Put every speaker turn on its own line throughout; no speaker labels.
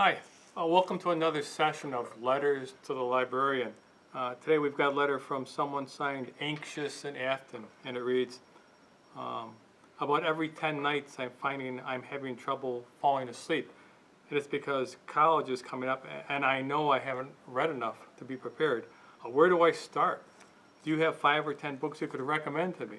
Hi, welcome to another session of Letters to the Librarian. Today we've got a letter from someone signed Anxious in Afton, and it reads, about every 10 nights I'm finding I'm having trouble falling asleep. And it's because college is coming up and I know I haven't read enough to be prepared. Where do I start? Do you have 5 or 10 books you could recommend to me?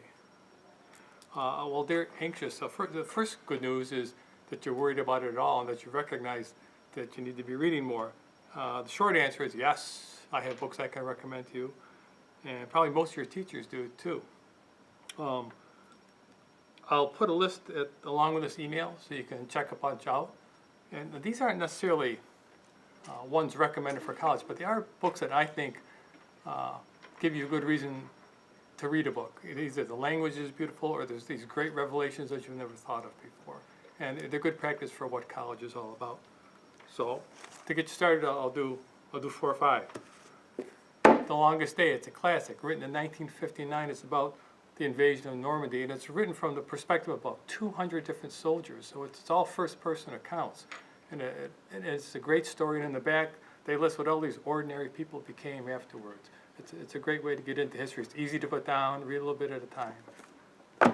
Well, dear Anxious, the first good news is that you're worried about it at all and that you recognize that you need to be reading more. The short answer is yes, I have books I can recommend to you, and probably most of your teachers do too. I'll put a list along with this email so you can check a bunch out. And these aren't necessarily ones recommended for college, but they are books that I think give you a good reason to read a book. Either the language is beautiful or there's these great revelations that you've never thought of before. And they're good practice for what college is all about. So to get you started, I'll do 4 or 5. The Longest Day, it's a classic, written in 1959. It's about the invasion of Normandy, and it's written from the perspective of about 200 different soldiers. So it's all first-person accounts. And it's a great story, and in the back, they list what all these ordinary people became afterwards. It's a great way to get into history. It's easy to put down, read a little bit at a time.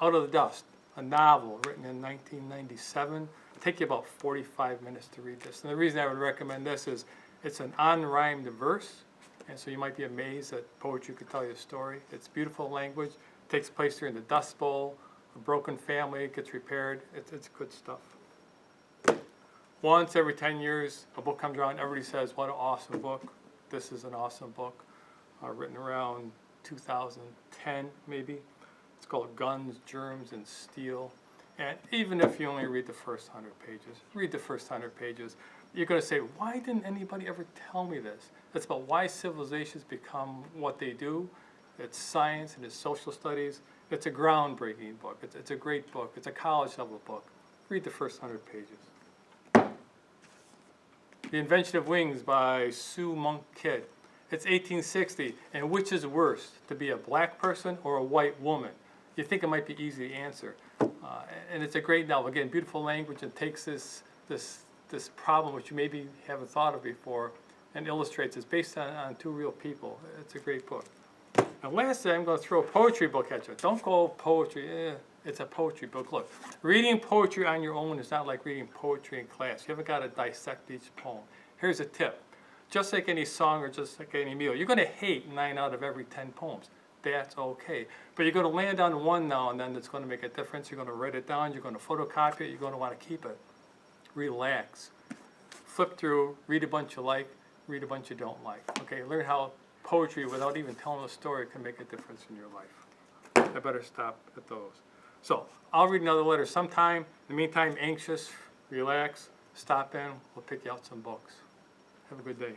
Out of the Dust, a novel written in 1997. It'll take you about 45 minutes to read this. And the reason I would recommend this is it's an unrhymed verse, and so you might be amazed that poetry could tell you a story. It's beautiful language. It takes place during the Dust Bowl. A broken family gets repaired. It's good stuff. Once every 10 years, a book comes around, everybody says, what an awesome book. This is an awesome book, written around 2010 maybe. It's called Guns, Germs, and Steel. And even if you only read the first 100 pages, read the first 100 pages, you're going to say, why didn't anybody ever tell me this? It's about why civilizations become what they do. It's science and it's social studies. It's a groundbreaking book. It's a great book. It's a college level book. Read the first 100 pages. The Invention of Wings by Sue Monk Kidd. It's 1860, and which is worse, to be a black person or a white woman? You think it might be easy to answer. And it's a great novel. Again, beautiful language, and takes this problem which you maybe haven't thought of before and illustrates. It's based on 2 real people. It's a great book. And lastly, I'm going to throw a poetry book at you. Don't go poetry. It's a poetry book. Look, reading poetry on your own is not like reading poetry in class. You haven't got to dissect each poem. Here's a tip. Just like any song or just like any meal, you're going to hate 9 out of every 10 poems. That's okay. But you're going to land on one now and then that's going to make a difference. You're going to write it down. You're going to photocopy it. You're going to want to keep it. Relax. Flip through. Read a bunch you like. Read a bunch you don't like. Okay, learn how poetry, without even telling a story, can make a difference in your life. I better stop at those. So, I'll read another letter sometime. In the meantime, Anxious, relax, stop in. We'll pick you out some books. Have a good day.